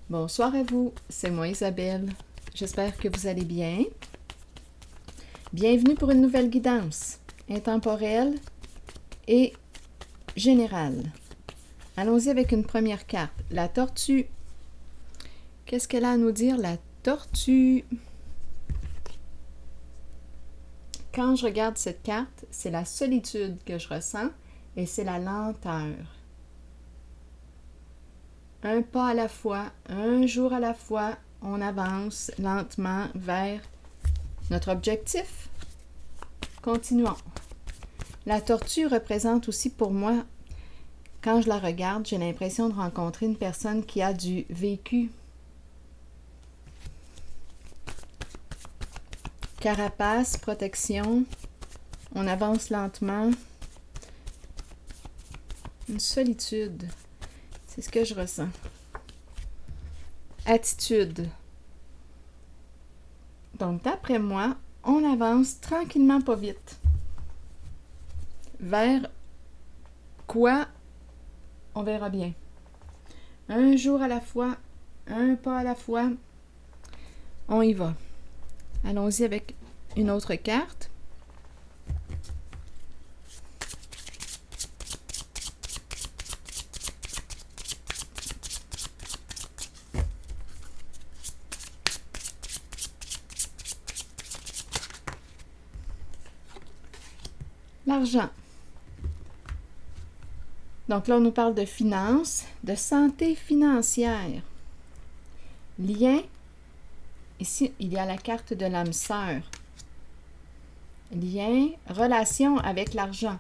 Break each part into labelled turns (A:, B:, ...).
A: Bonsoir à vous, c'est moi Isabelle. J'espère que vous allez bien. Bienvenue pour une nouvelle guidance, intemporelle et générale. Allons-y avec une première carte, la tortue. Qu'est-ce qu'elle a à nous dire, la tortue? Quand je regarde cette carte, c'est la solitude que je ressens et c'est la lenteur. Un pas à la fois, un jour à la fois, on avance lentement vers notre objectif. Continuons. La tortue représente aussi pour moi, quand je la regarde, j'ai l'impression de rencontrer une personne qui a du vécu. Carapace, protection, on avance lentement. Une solitude, c'est ce que je ressens. Attitude. Donc, d'après moi, on avance tranquillement, pas vite. Vers quoi? On verra bien. Un jour à la fois, un pas à la fois, on y va. Allons-y avec une autre carte. L'argent. Donc là, on nous parle de finances, de santé financière. Lien. Ici, il y a la carte de l'âme sœur. Lien, relation avec l'argent.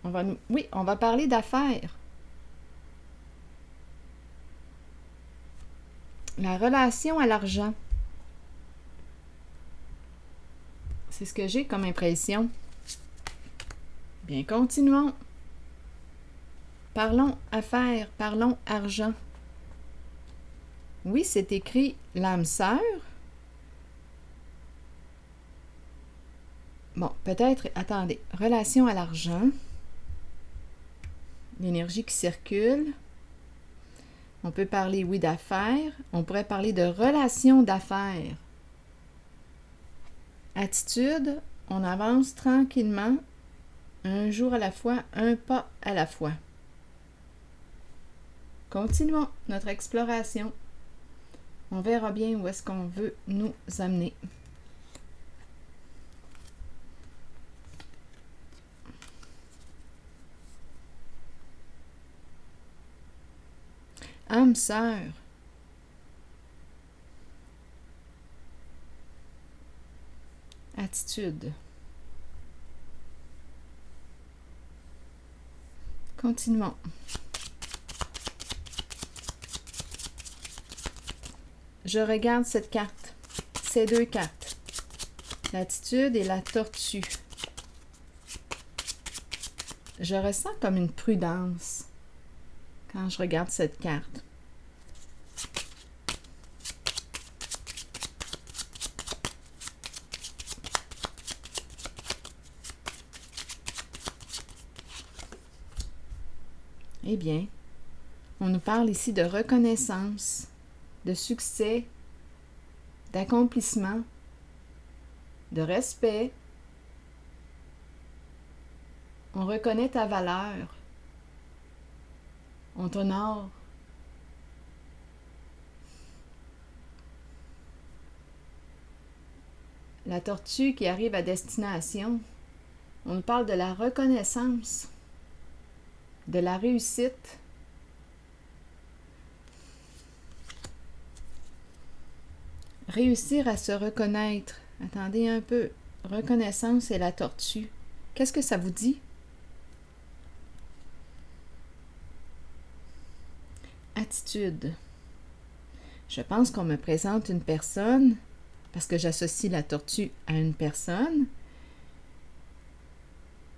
A: On va parler d'affaires. La relation à l'argent. C'est ce que j'ai comme impression. Bien, continuons. Parlons affaires, parlons argent. Oui, c'est écrit l'âme sœur. Bon, peut-être, attendez, relation à l'argent. L'énergie qui circule. On peut parler, oui, d'affaires. On pourrait parler de relation d'affaires. Attitude, on avance tranquillement, un jour à la fois, un pas à la fois. Continuons notre exploration. On verra bien où est-ce qu'on veut nous amener. Âme sœur. Attitude. Continuons. Je regarde cette carte, ces deux cartes, l'attitude et la tortue. Je ressens comme une prudence quand je regarde cette carte. Eh bien, on nous parle ici de reconnaissance, de succès, d'accomplissement, de respect. On reconnaît ta valeur. On t'honore. La tortue qui arrive à destination. On nous parle de la reconnaissance, de la réussite. Réussir à se reconnaître. Attendez un peu. Reconnaissance et la tortue. Qu'est-ce que ça vous dit? Attitude. Je pense qu'on me présente une personne, parce que j'associe la tortue à une personne,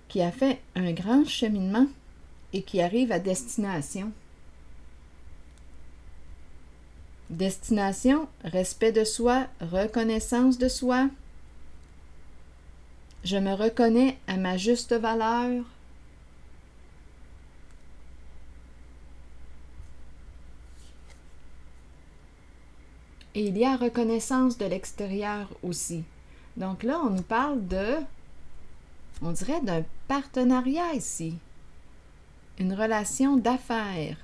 A: qui a fait un grand cheminement et qui arrive à destination. Destination, respect de soi, reconnaissance de soi. Je me reconnais à ma juste valeur. Et il y a reconnaissance de l'extérieur aussi. Donc là, on nous parle on dirait d'un partenariat ici. Une relation d'affaires.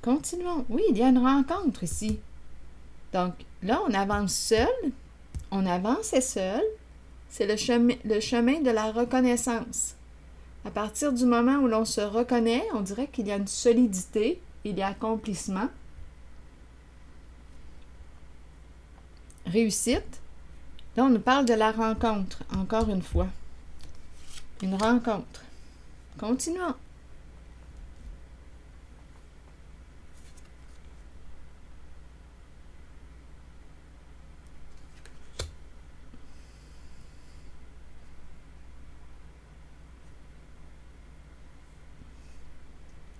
A: Continuons. Oui, il y a une rencontre ici. Donc là, on avance seul. On avançait seul. C'est le chemin de la reconnaissance. À partir du moment où l'on se reconnaît, on dirait qu'il y a une solidité, il y a accomplissement. Réussite. Là, on nous parle de la rencontre, encore une fois. Une rencontre. Continuons.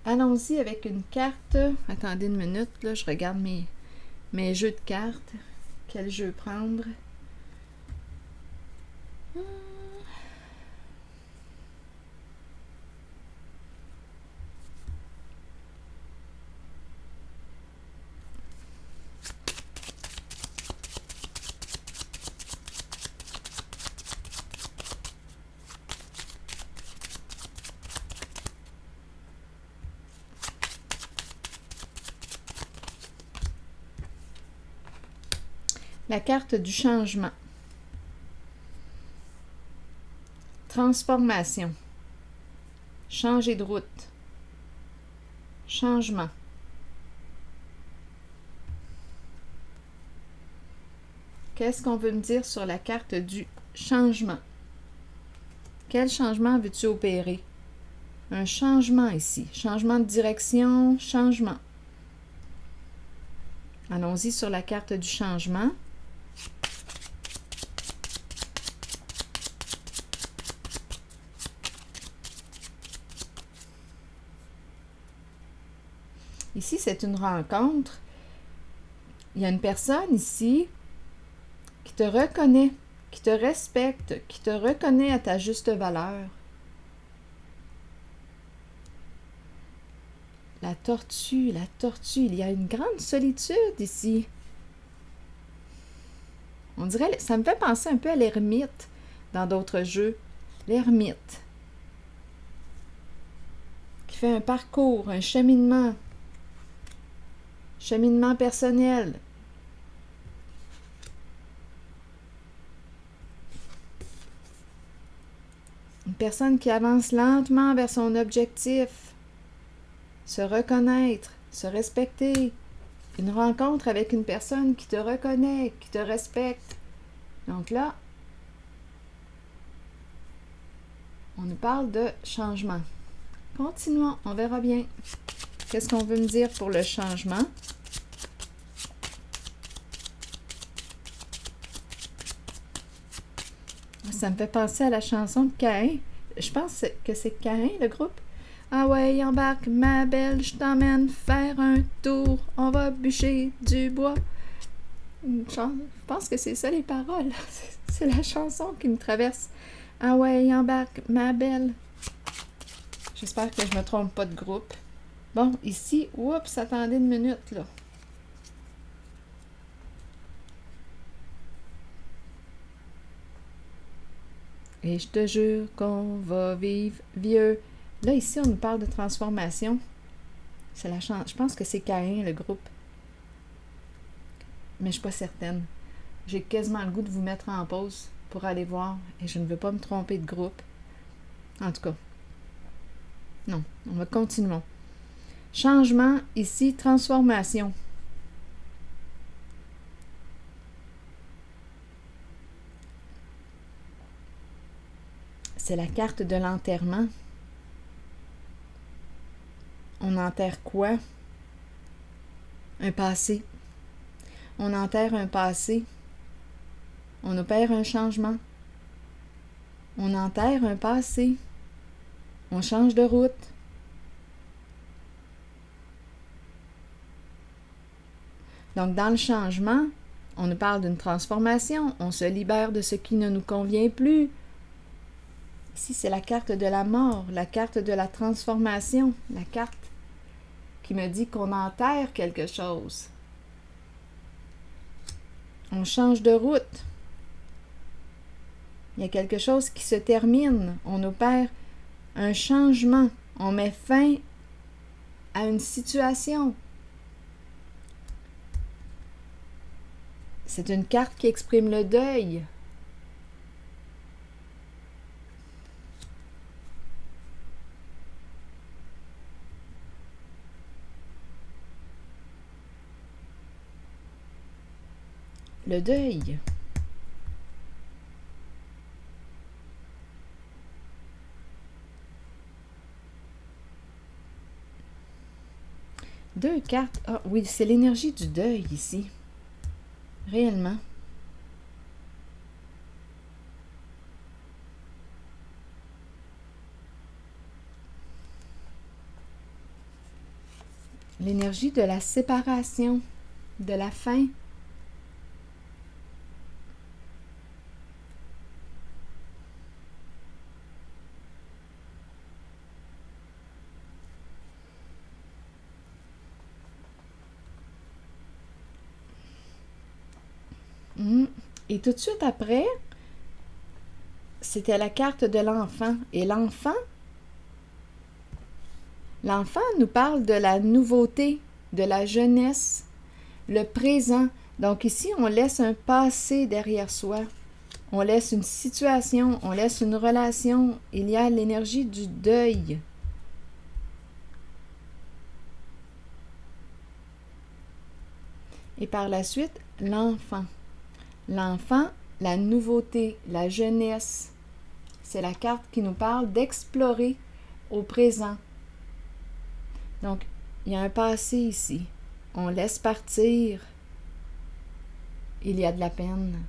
A: Allons-y avec une carte. Attendez une minute, là, je regarde mes jeux de cartes. Quel jeu prendre? La carte du changement. Transformation. Changer de route. Changement. Qu'est-ce qu'on veut me dire sur la carte du changement? Quel changement veux-tu opérer? Un changement ici. Changement de direction, changement. Allons-y sur la carte du changement. Ici, c'est une rencontre. Il y a une personne ici qui te reconnaît, qui te respecte, qui te reconnaît à ta juste valeur. La tortue, il y a une grande solitude ici. On dirait, ça me fait penser un peu à l'ermite dans d'autres jeux. L'ermite qui fait un parcours, un cheminement personnel. Une personne qui avance lentement vers son objectif. Se reconnaître, se respecter. Une rencontre avec une personne qui te reconnaît, qui te respecte. Donc là, on nous parle de changement. Continuons, on verra bien. Qu'est-ce qu'on veut me dire pour le changement? Ça me fait penser à la chanson de Caïn. Je pense que c'est Caïn, le groupe. Ah ouais, embarque ma belle, je t'emmène faire un tour. On va bûcher du bois. Je pense que c'est ça les paroles. C'est la chanson qui me traverse. Ah ouais, embarque ma belle. J'espère que je me trompe pas de groupe. Bon, ici, oups, attendez une minute, là. Et je te jure qu'on va vivre vieux. Là, ici, on nous parle de transformation. C'est la chance. Je pense que c'est Caïn, le groupe. Mais je ne suis pas certaine. J'ai quasiment le goût de vous mettre en pause pour aller voir. Et je ne veux pas me tromper de groupe. En tout cas. Non, on va continuer. Changement, ici, transformation. C'est la carte de l'enterrement. On enterre quoi? Un passé. On enterre un passé. On opère un changement. On enterre un passé. On change de route. Donc, dans le changement, on nous parle d'une transformation. On se libère de ce qui ne nous convient plus. Ici, c'est la carte de la mort, la carte de la transformation, la carte qui me dit qu'on enterre quelque chose. On change de route. Il y a quelque chose qui se termine. On opère un changement. On met fin à une situation. C'est une carte qui exprime le deuil. Le deuil. Deux cartes. Ah oui, c'est l'énergie du deuil ici. Réellement. L'énergie de la séparation, de la fin. Et tout de suite après, c'était la carte de l'enfant. Et l'enfant nous parle de la nouveauté, de la jeunesse, le présent. Donc ici, on laisse un passé derrière soi. On laisse une situation, on laisse une relation. Il y a l'énergie du deuil. Et par la suite, l'enfant. L'enfant, la nouveauté, la jeunesse. C'est la carte qui nous parle d'explorer au présent. Donc, il y a un passé ici. On laisse partir. Il y a de la peine.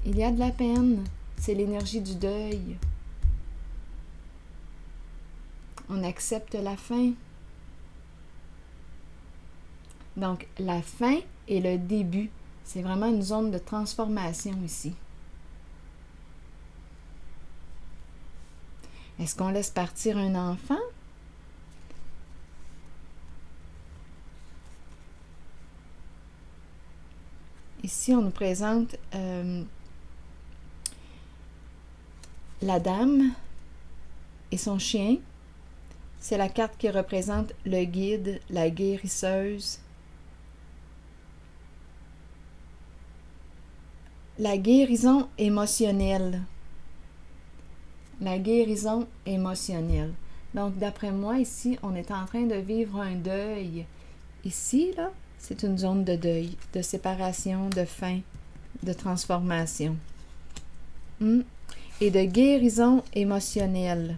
A: Il y a de la peine. C'est l'énergie du deuil. On accepte la fin. Donc, la fin et le début. C'est vraiment une zone de transformation ici. Est-ce qu'on laisse partir un enfant? Ici, on nous présente la dame et son chien. C'est la carte qui représente le guide, la guérisseuse. La guérison émotionnelle. La guérison émotionnelle. Donc, d'après moi, ici, on est en train de vivre un deuil. Ici, là, c'est une zone de deuil, de séparation, de fin, de transformation. Et de guérison émotionnelle.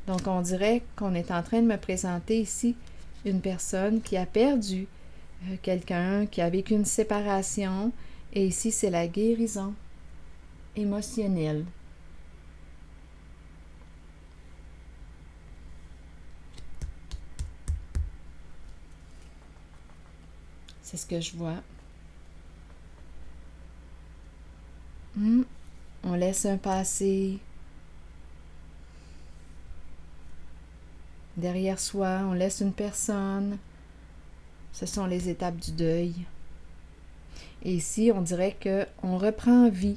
A: Donc, on dirait qu'on est en train de me présenter ici une personne qui a perdu quelqu'un, qui a vécu une séparation. Et ici, c'est la guérison émotionnelle. C'est ce que je vois. On laisse un passé derrière soi, on laisse une personne. Ce sont les étapes du deuil. Et ici, on dirait qu'on reprend vie.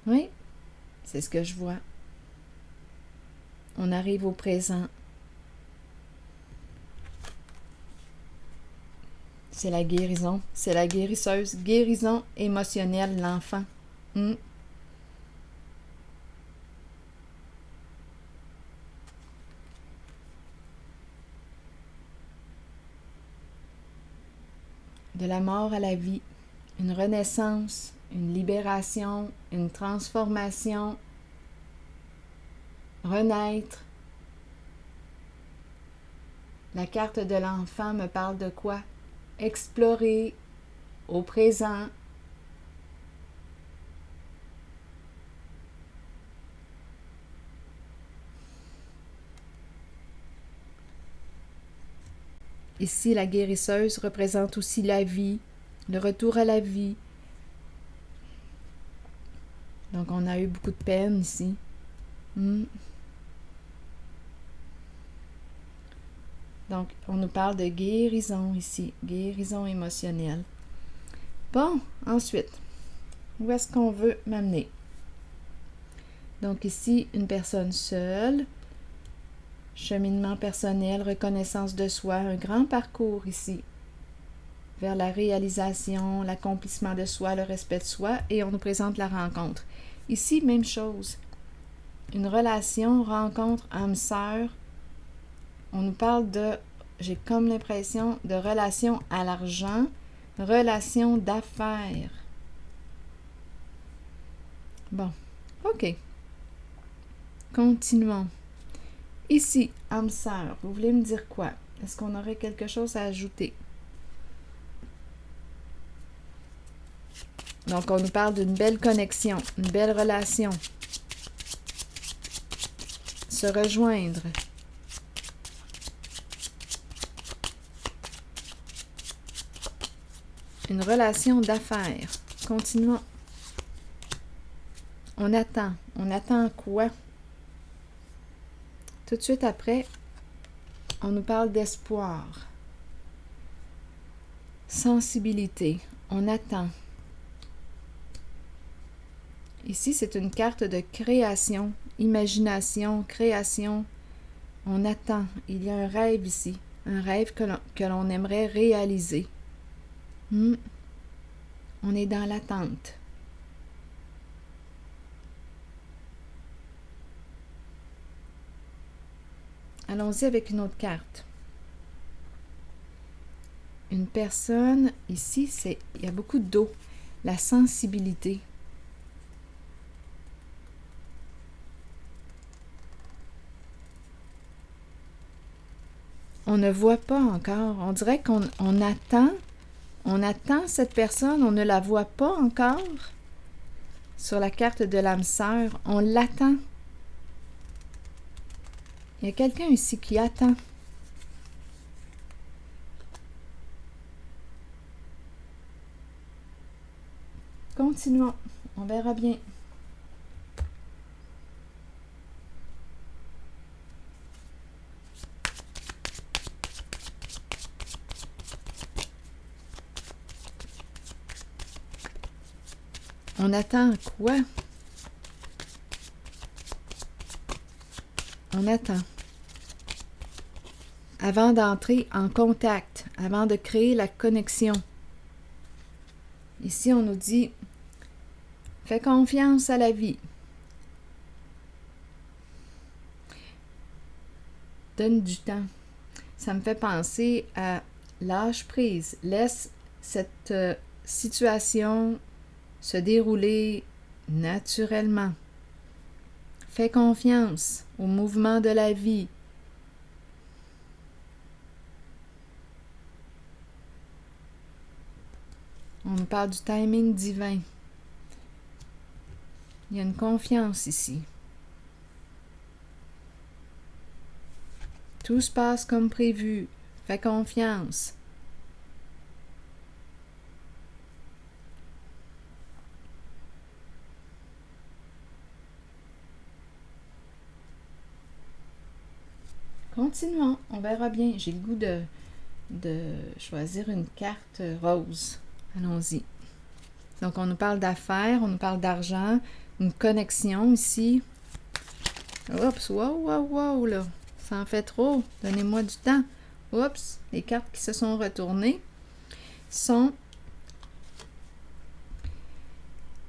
A: Oui, c'est ce que je vois. On arrive au présent. C'est la guérison, c'est la guérisseuse. Guérison émotionnelle, l'enfant. De la mort à la vie, une renaissance, une libération, une transformation, renaître. La carte de l'enfant me parle de quoi? Explorer au présent. Ici, la guérisseuse représente aussi la vie, le retour à la vie. Donc, on a eu beaucoup de peine ici. Donc, on nous parle de guérison ici, guérison émotionnelle. Bon, ensuite, où est-ce qu'on veut m'amener? Donc ici, une personne seule, cheminement personnel, reconnaissance de soi, un grand parcours ici, vers la réalisation, l'accomplissement de soi, le respect de soi, et on nous présente la rencontre. Ici, même chose, une relation, rencontre, âme-sœur. On nous parle de, j'ai comme l'impression, de relation à l'argent, relation d'affaires. Bon, ok. Continuons. Ici, âme sœur, vous voulez me dire quoi? Est-ce qu'on aurait quelque chose à ajouter? Donc, on nous parle d'une belle connexion, une belle relation. Se rejoindre. Une relation d'affaires. Continuons. On attend. On attend quoi? Tout de suite après, on nous parle d'espoir. Sensibilité. On attend. Ici, c'est une carte de création, imagination, création. On attend. Il y a un rêve ici. Un rêve que l'on aimerait réaliser. On est dans l'attente. Allons-y avec une autre carte. Une personne, ici, il y a beaucoup d'eau. La sensibilité. On ne voit pas encore. On dirait qu'on attend. On attend cette personne. On ne la voit pas encore. Sur la carte de l'âme sœur, on l'attend. Il y a quelqu'un ici qui attend. Continuons. On verra bien. On attend quoi? On attend. Avant d'entrer en contact, avant de créer la connexion. Ici, on nous dit, fais confiance à la vie. Donne du temps. Ça me fait penser à lâche prise. Laisse cette situation se dérouler naturellement. Fais confiance au mouvement de la vie. On nous parle du timing divin. Il y a une confiance ici. Tout se passe comme prévu. Fais confiance. Continuons, on verra bien. J'ai le goût de choisir une carte rose. Allons-y. Donc, on nous parle d'affaires, on nous parle d'argent, une connexion ici. Oups, wow, là. Ça en fait trop. Donnez-moi du temps. Oups, les cartes qui se sont retournées sont...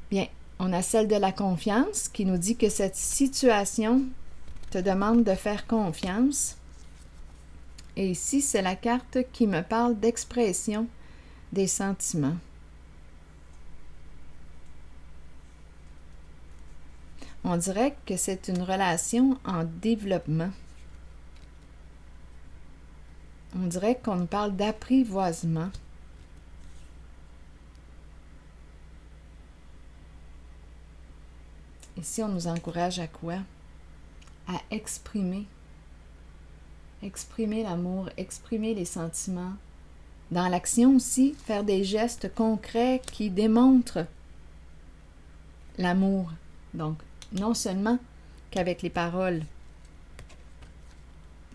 A: Bien, on a celle de la confiance qui nous dit que cette situation te demande de faire confiance. Et ici, c'est la carte qui me parle d'expression des sentiments. On dirait que c'est une relation en développement. On dirait qu'on nous parle d'apprivoisement. Ici, on nous encourage à quoi? À exprimer. Exprimer l'amour, exprimer les sentiments. Dans l'action aussi, faire des gestes concrets qui démontrent l'amour, Donc, non seulement qu'avec les paroles,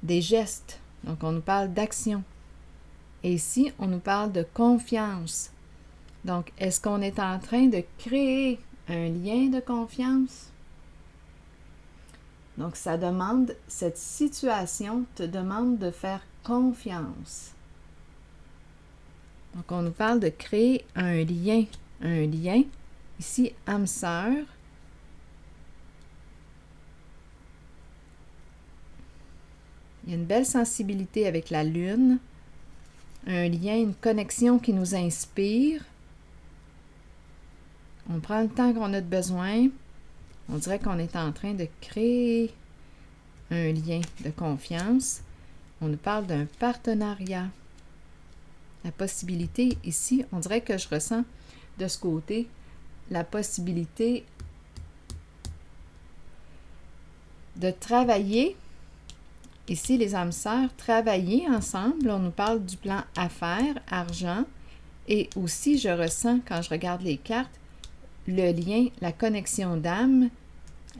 A: des gestes. Donc, on nous parle d'action. Et ici, on nous parle de confiance. Donc, est-ce qu'on est en train de créer un lien de confiance? Donc, ça demande, cette situation te demande de faire confiance. Donc, on nous parle de créer un lien. Un lien. Ici, âme sœur. Il y a une belle sensibilité avec la lune. Un lien, une connexion qui nous inspire. On prend le temps qu'on a de besoin. On dirait qu'on est en train de créer un lien de confiance. On nous parle d'un partenariat. La possibilité ici, on dirait que je ressens de ce côté la possibilité de travailler. Ici, les âmes sœurs, travailler ensemble. On nous parle du plan affaires, argent. Et aussi, je ressens, quand je regarde les cartes, le lien, la connexion d'âme,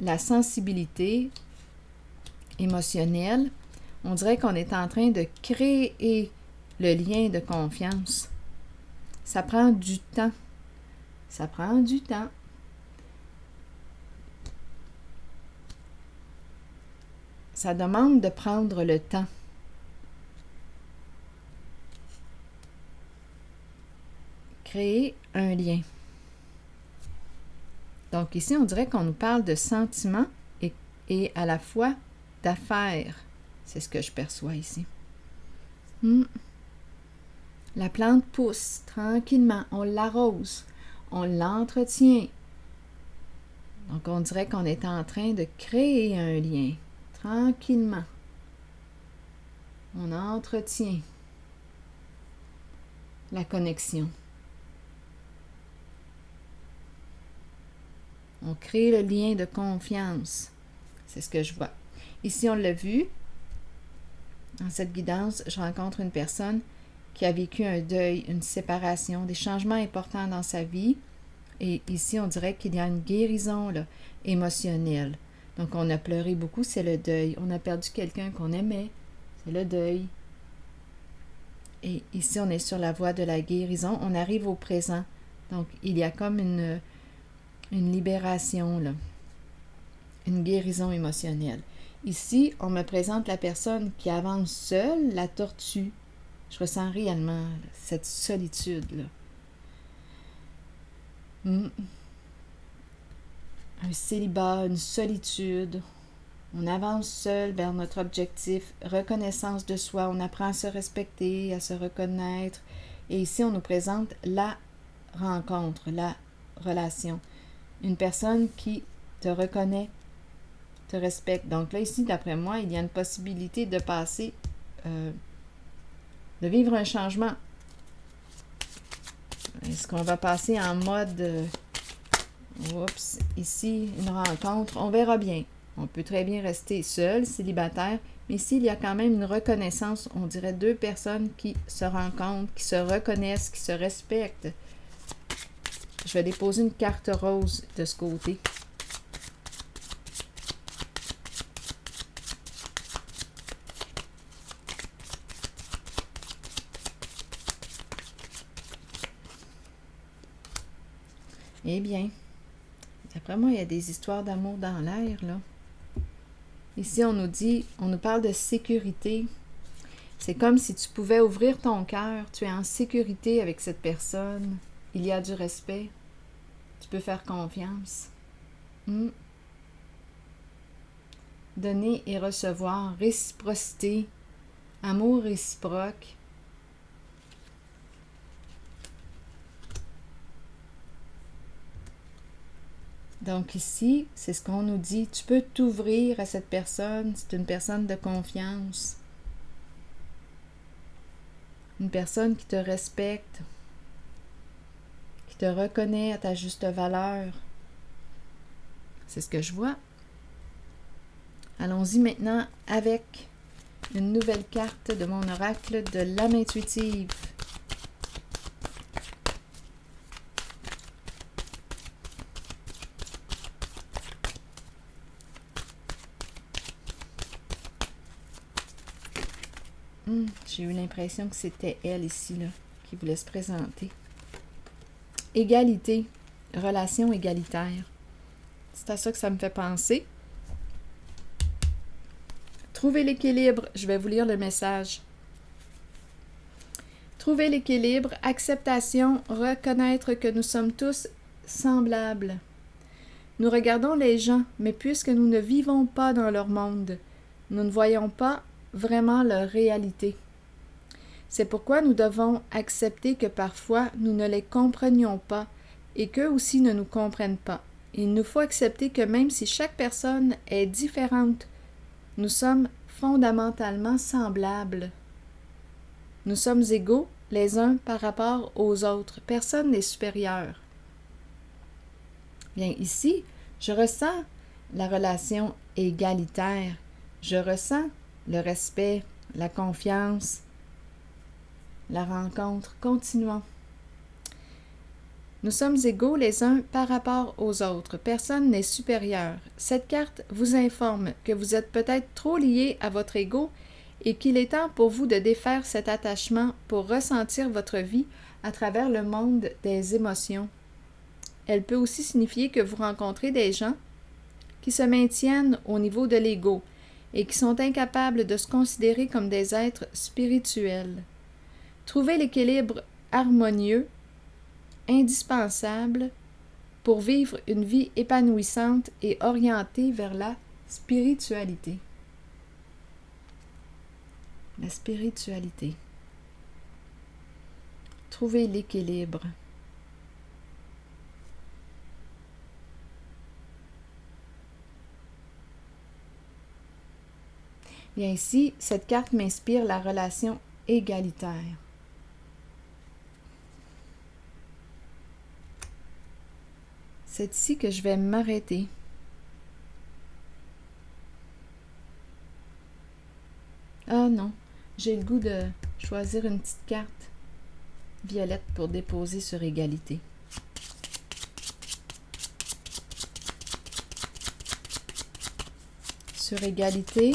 A: la sensibilité émotionnelle. On dirait qu'on est en train de créer le lien de confiance. Ça prend du temps. Ça prend du temps. Ça demande de prendre le temps. Créer un lien. Donc ici, on dirait qu'on nous parle de sentiments et à la fois d'affaires. C'est ce que je perçois ici. La plante pousse tranquillement. On l'arrose. On l'entretient. Donc on dirait qu'on est en train de créer un lien. Tranquillement. On entretient la connexion. On crée le lien de confiance. C'est ce que je vois. Ici, on l'a vu. Dans cette guidance, je rencontre une personne qui a vécu un deuil, une séparation, des changements importants dans sa vie. Et ici, on dirait qu'il y a une guérison là, émotionnelle. Donc, on a pleuré beaucoup, c'est le deuil. On a perdu quelqu'un qu'on aimait, c'est le deuil. Et ici, on est sur la voie de la guérison. On arrive au présent. Donc, il y a comme une libération, là. Une guérison émotionnelle. Ici, on me présente la personne qui avance seule, la tortue. Je ressens réellement là, cette solitude-là. Un célibat, une solitude. On avance seul vers notre objectif, reconnaissance de soi. On apprend à se respecter, à se reconnaître. Et ici, on nous présente la rencontre, la relation. Une personne qui te reconnaît, te respecte. Donc là, ici, d'après moi, il y a une possibilité de passer, de vivre un changement. Est-ce qu'on va passer en mode, oups, ici, une rencontre? On verra bien. On peut très bien rester seul, célibataire, mais ici, il y a quand même une reconnaissance. On dirait deux personnes qui se rencontrent, qui se reconnaissent, qui se respectent. Je vais déposer une carte rose de ce côté. Eh bien, d'après moi, il y a des histoires d'amour dans l'air, là. Ici, on nous parle de sécurité. C'est comme si tu pouvais ouvrir ton cœur. Tu es en sécurité avec cette personne. Il y a du respect. Tu peux faire confiance. Donner et recevoir. Réciprocité. Amour réciproque. Donc ici, c'est ce qu'on nous dit. Tu peux t'ouvrir à cette personne. C'est une personne de confiance. Une personne qui te respecte. Qui te reconnaît à ta juste valeur. C'est ce que je vois. Allons-y maintenant avec une nouvelle carte de mon oracle de l'âme intuitive. J'ai eu l'impression que c'était elle ici, là, qui voulait se présenter. Égalité, relation égalitaire. C'est à ça que ça me fait penser. Trouver l'équilibre. Je vais vous lire le message. Trouver l'équilibre, acceptation, reconnaître que nous sommes tous semblables. Nous regardons les gens, mais puisque nous ne vivons pas dans leur monde, nous ne voyons pas vraiment leur réalité. C'est pourquoi nous devons accepter que parfois nous ne les comprenions pas et qu'eux aussi ne nous comprennent pas. Il nous faut accepter que même si chaque personne est différente, nous sommes fondamentalement semblables. Nous sommes égaux les uns par rapport aux autres. Personne n'est supérieur. Bien, ici, je ressens la relation égalitaire. Je ressens le respect, la confiance, la rencontre. Continuons. Nous sommes égaux les uns par rapport aux autres. Personne n'est supérieur. Cette carte vous informe que vous êtes peut-être trop liés à votre ego et qu'il est temps pour vous de défaire cet attachement pour ressentir votre vie à travers le monde des émotions. Elle peut aussi signifier que vous rencontrez des gens qui se maintiennent au niveau de l'ego et qui sont incapables de se considérer comme des êtres spirituels. Trouvez l'équilibre harmonieux, indispensable pour vivre une vie épanouissante et orientée vers la spiritualité. La spiritualité. Trouvez l'équilibre. Bien ici, cette carte m'inspire la relation égalitaire. C'est ici que je vais m'arrêter. Ah non, j'ai le goût de choisir une petite carte violette pour déposer sur égalité. Sur égalité,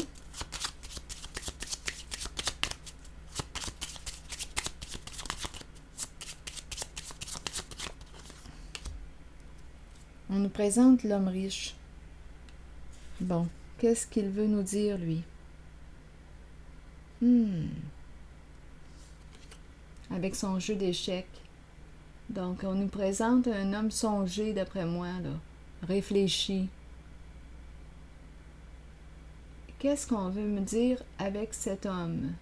A: on nous présente l'homme riche. Bon, qu'est-ce qu'il veut nous dire, lui? Avec son jeu d'échecs. Donc, on nous présente un homme songé, d'après moi, là, réfléchi. Qu'est-ce qu'on veut me dire avec cet homme?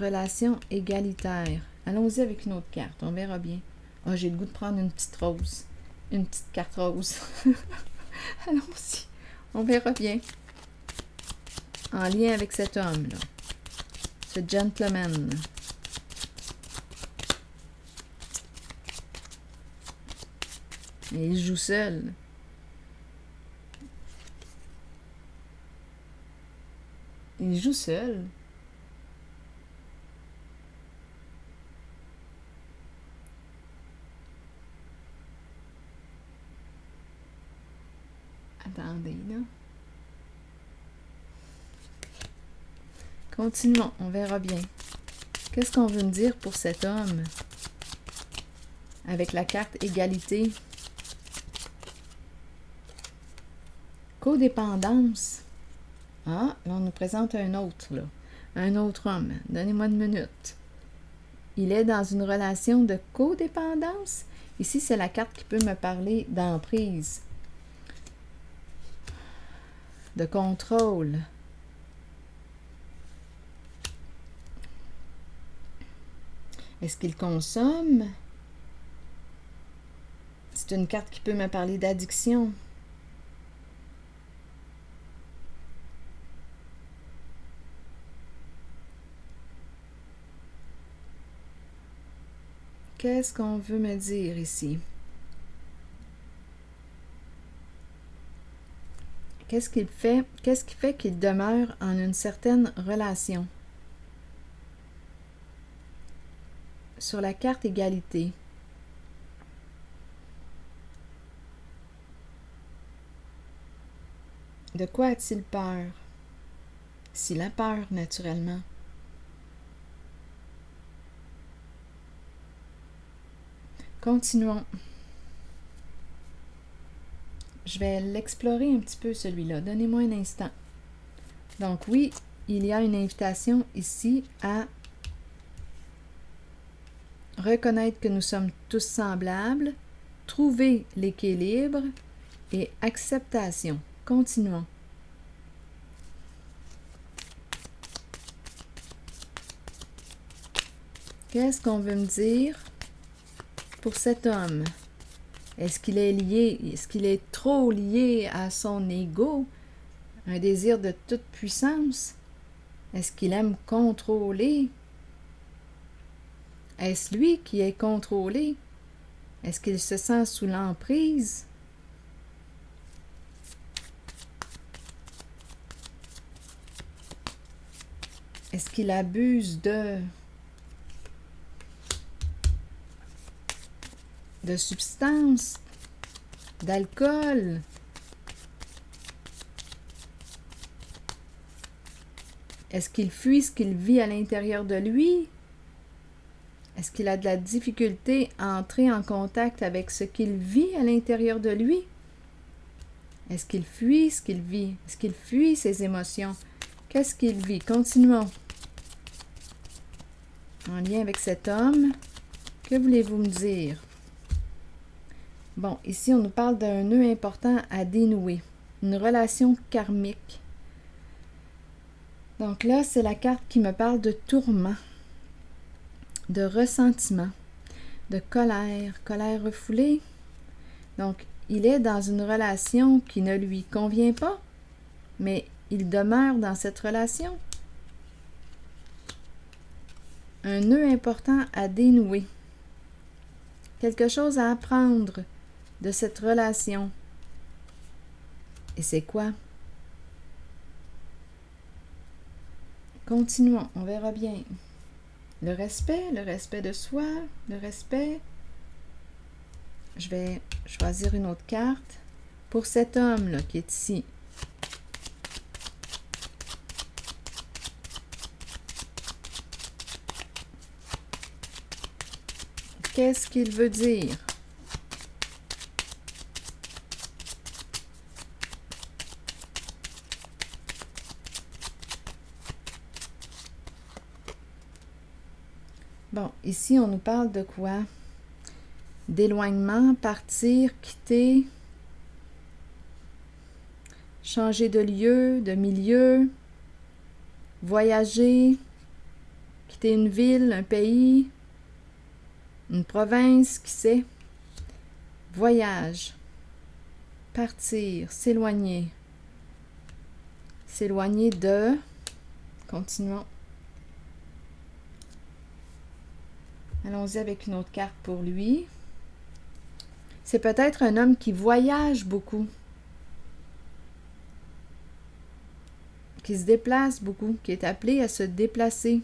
A: Relation égalitaire. Allons-y avec une autre carte, on verra bien. Ah, j'ai le goût de prendre une petite rose. Une petite carte rose. Allons-y, on verra bien. En lien avec cet homme-là. Ce gentleman. Mais il joue seul. Il joue seul. Attendez, là. Continuons, on verra bien. Qu'est-ce qu'on veut me dire pour cet homme? Avec la carte égalité. Codépendance. Ah, là, on nous présente un autre, là. Un autre homme. Donnez-moi une minute. Il est dans une relation de codépendance. Ici, c'est la carte qui peut me parler d'emprise, de contrôle. Est-ce qu'il consomme? C'est une carte qui peut me parler d'addiction. Qu'est-ce qu'on veut me dire ici? Qu'est-ce qu'il fait? Qu'est-ce qui fait qu'il demeure en une certaine relation? Sur la carte égalité. De quoi a-t-il peur? S'il a peur, naturellement. Continuons. Je vais l'explorer un petit peu, celui-là. Donnez-moi un instant. Donc oui, il y a une invitation ici à reconnaître que nous sommes tous semblables, trouver l'équilibre et acceptation. Continuons. Qu'est-ce qu'on veut me dire pour cet homme? Est-ce qu'il est lié, est-ce qu'il est trop lié à son ego, un désir de toute puissance? Est-ce qu'il aime contrôler? Est-ce lui qui est contrôlé? Est-ce qu'il se sent sous l'emprise? Est-ce qu'il abuse de substances, d'alcool? Est-ce qu'il fuit ce qu'il vit à l'intérieur de lui? Est-ce qu'il a de la difficulté à entrer en contact avec ce qu'il vit à l'intérieur de lui? Est-ce qu'il fuit ce qu'il vit? Est-ce qu'il fuit ses émotions? Qu'est-ce qu'il vit? Continuons. En lien avec cet homme, que voulez-vous me dire? Bon, ici, on nous parle d'un nœud important à dénouer, une relation karmique. Donc là, c'est la carte qui me parle de tourment, de ressentiment, de colère refoulée. Donc, il est dans une relation qui ne lui convient pas, mais il demeure dans cette relation. Un nœud important à dénouer. Quelque chose à apprendre de cette relation. Et c'est quoi? Continuons, on verra bien. Le respect de soi, le respect. Je vais choisir une autre carte pour cet homme-là qui est ici. Qu'est-ce qu'il veut dire? Bon, ici, on nous parle de quoi? D'éloignement, partir, quitter, changer de lieu, de milieu, voyager, quitter une ville, un pays, une province, qui sait? Voyage, partir, s'éloigner. S'éloigner de... Continuons. Allons-y avec une autre carte pour lui. C'est peut-être un homme qui voyage beaucoup, qui se déplace beaucoup, qui est appelé à se déplacer.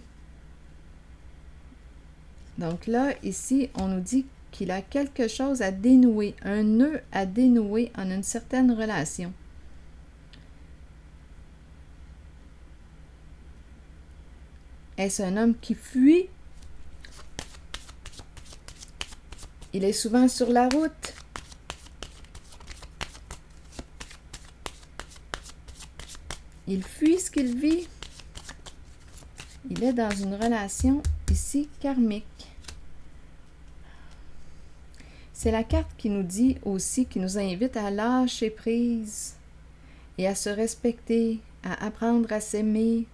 A: Donc là, ici, on nous dit qu'il a quelque chose à dénouer, un nœud à dénouer en une certaine relation. Est-ce un homme qui fuit? Il est souvent sur la route. Il fuit ce qu'il vit. Il est dans une relation ici karmique. C'est la carte qui nous dit aussi, qui nous invite à lâcher prise et à se respecter, à apprendre à s'aimer.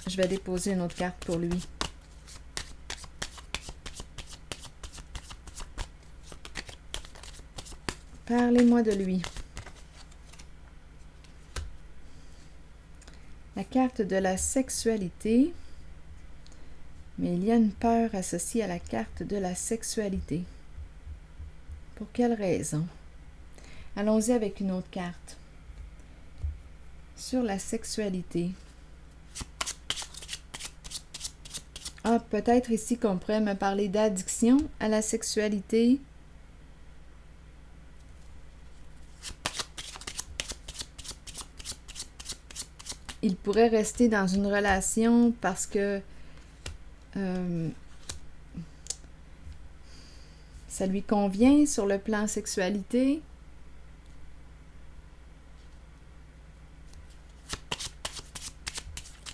A: Je vais déposer une autre carte pour lui. Parlez-moi de lui. La carte de la sexualité. Mais il y a une peur associée à la carte de la sexualité. Pour quelle raison? Allons-y avec une autre carte. Sur la sexualité. Ah, peut-être ici qu'on pourrait me parler d'addiction à la sexualité. il pourrait rester dans une relation parce que ça lui convient sur le plan sexualité.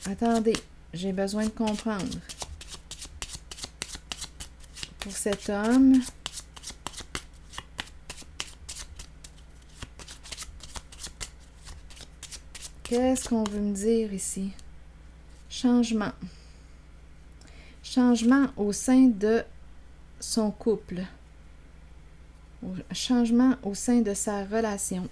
A: Attendez, j'ai besoin de comprendre. Pour cet homme, qu'est-ce qu'on veut me dire ici? Changement. Changement au sein de son couple. Changement au sein de sa relation.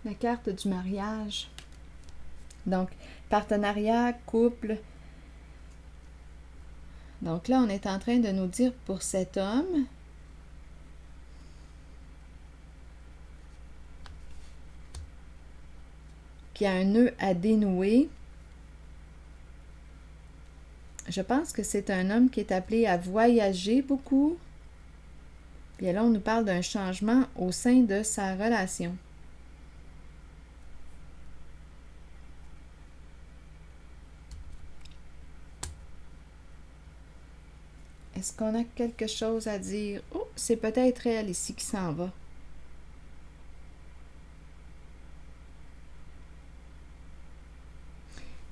A: La carte du mariage. Donc, partenariat, couple. Donc là, on est en train de nous dire pour cet homme qui a un nœud à dénouer. Je pense que c'est un homme qui est appelé à voyager beaucoup. Puis là, on nous parle d'un changement au sein de sa relation. Est-ce qu'on a quelque chose à dire? Oh, c'est peut-être elle ici qui s'en va.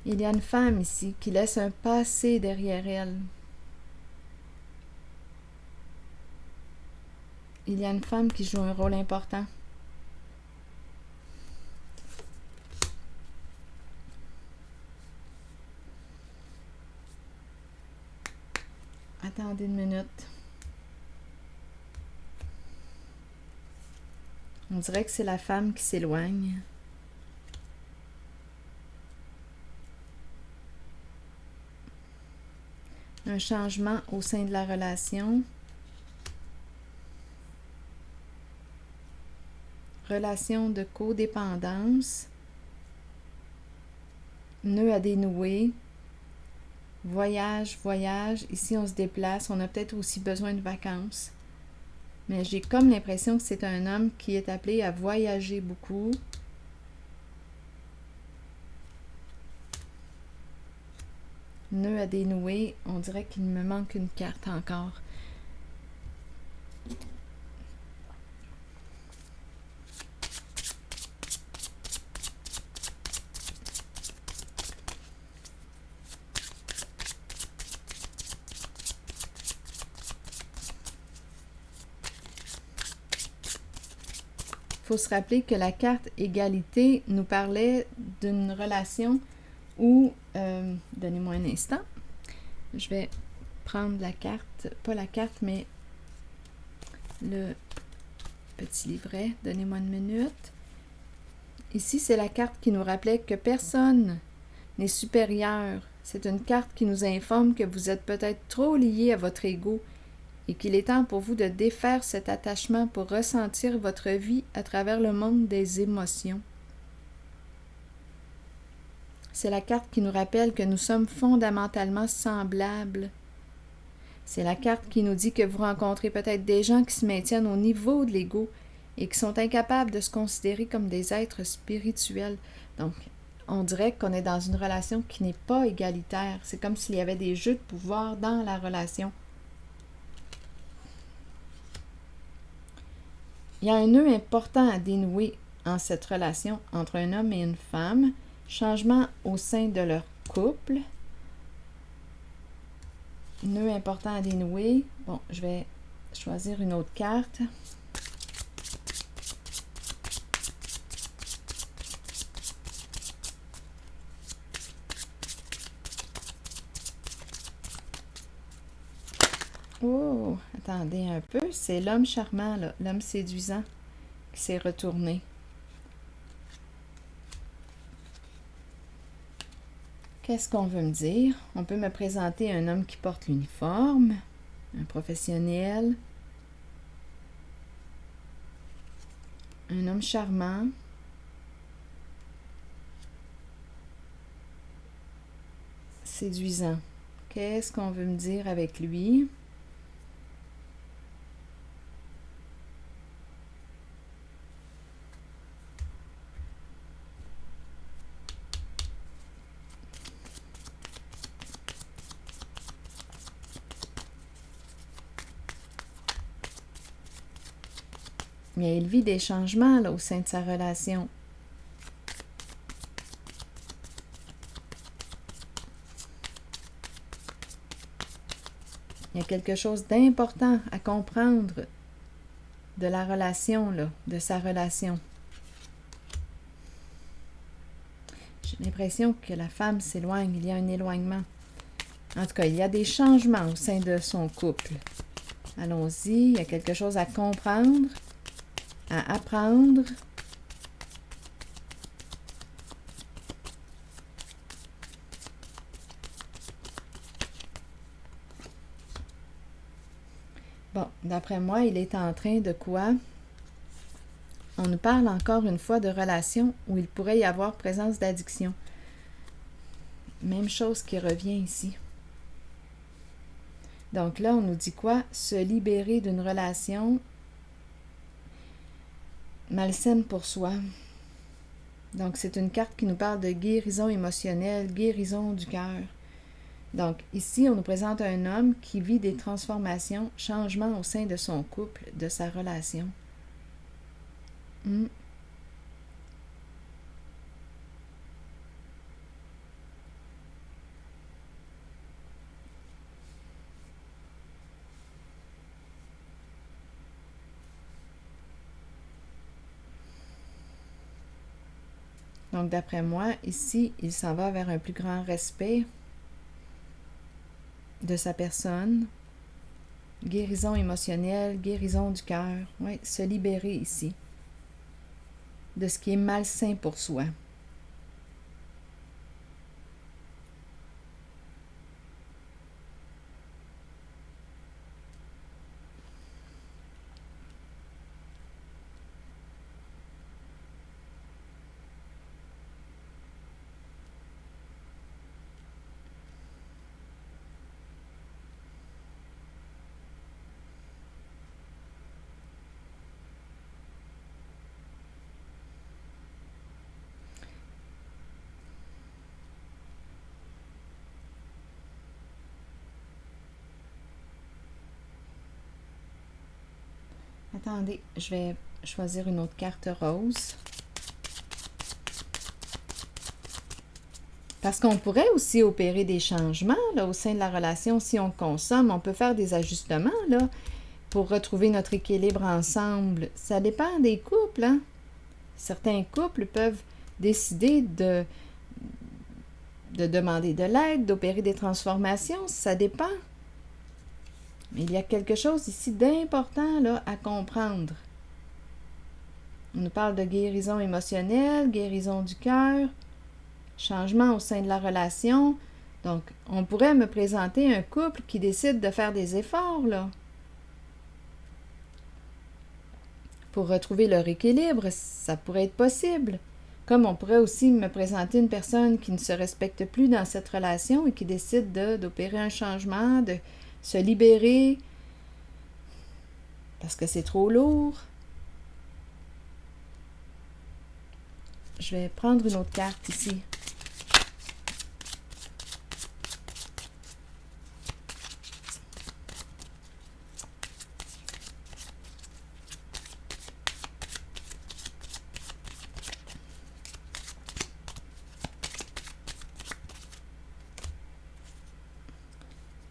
A: Il y a une femme ici qui laisse un passé derrière elle. Il y a une femme qui joue un rôle important. Attendez une minute. On dirait que c'est la femme qui s'éloigne. Un changement au sein de la relation. Relation de codépendance. Nœud à dénouer. Voyage, voyage. Ici, on se déplace. On a peut-être aussi besoin de vacances. Mais j'ai comme l'impression que c'est un homme qui est appelé à voyager beaucoup. Nœud à dénouer. On dirait qu'il me manque une carte encore. Il faut se rappeler que la carte égalité nous parlait d'une relation où, donnez-moi un instant, je vais prendre la carte, pas la carte, mais le petit livret, donnez-moi une minute. Ici, c'est la carte qui nous rappelait que personne n'est supérieur. C'est une carte qui nous informe que vous êtes peut-être trop lié à votre ego et qu'il est temps pour vous de défaire cet attachement pour ressentir votre vie à travers le monde des émotions. C'est la carte qui nous rappelle que nous sommes fondamentalement semblables. C'est la carte qui nous dit que vous rencontrez peut-être des gens qui se maintiennent au niveau de l'ego et qui sont incapables de se considérer comme des êtres spirituels. Donc, on dirait qu'on est dans une relation qui n'est pas égalitaire. C'est comme s'il y avait des jeux de pouvoir dans la relation. Il y a un nœud important à dénouer en cette relation entre un homme et une femme. Changement au sein de leur couple. Nœud important à dénouer. Bon, je vais choisir une autre carte. Oh, attendez un peu. C'est l'homme charmant, là, l'homme séduisant qui s'est retourné. Qu'est-ce qu'on veut me dire? On peut me présenter un homme qui porte l'uniforme, un professionnel, un homme charmant, séduisant. Qu'est-ce qu'on veut me dire avec lui? Mais il vit des changements là, au sein de sa relation. Il y a quelque chose d'important à comprendre de la relation, là, de sa relation. J'ai l'impression que la femme s'éloigne, il y a un éloignement. En tout cas, il y a des changements au sein de son couple. Allons-y, il y a quelque chose à comprendre, à apprendre. Bon, d'après moi, il est en train de quoi? On nous parle encore une fois de relations où il pourrait y avoir présence d'addiction. Même chose qui revient ici. Donc là, on nous dit quoi? Se libérer d'une relation malsaine pour soi. Donc, c'est une carte qui nous parle de guérison émotionnelle, guérison du cœur. Donc, ici, on nous présente un homme qui vit des transformations, changements au sein de son couple, de sa relation. Donc, d'après moi, ici, il s'en va vers un plus grand respect de sa personne. Guérison émotionnelle, guérison du cœur. Oui, se libérer ici de ce qui est malsain pour soi. Attendez, je vais choisir une autre carte rose. Parce qu'on pourrait aussi opérer des changements là, au sein de la relation. Si on consomme, on peut faire des ajustements là, pour retrouver notre équilibre ensemble. Ça dépend des couples. Hein? Certains couples peuvent décider de demander de l'aide, d'opérer des transformations. Ça dépend. Mais il y a quelque chose ici d'important là, à comprendre. On nous parle de guérison émotionnelle, guérison du cœur, changement au sein de la relation. Donc, on pourrait me présenter un couple qui décide de faire des efforts, là. Pour retrouver leur équilibre, ça pourrait être possible. Comme on pourrait aussi me présenter une personne qui ne se respecte plus dans cette relation et qui décide d'opérer un changement, de se libérer parce que c'est trop lourd. Je vais prendre une autre carte ici.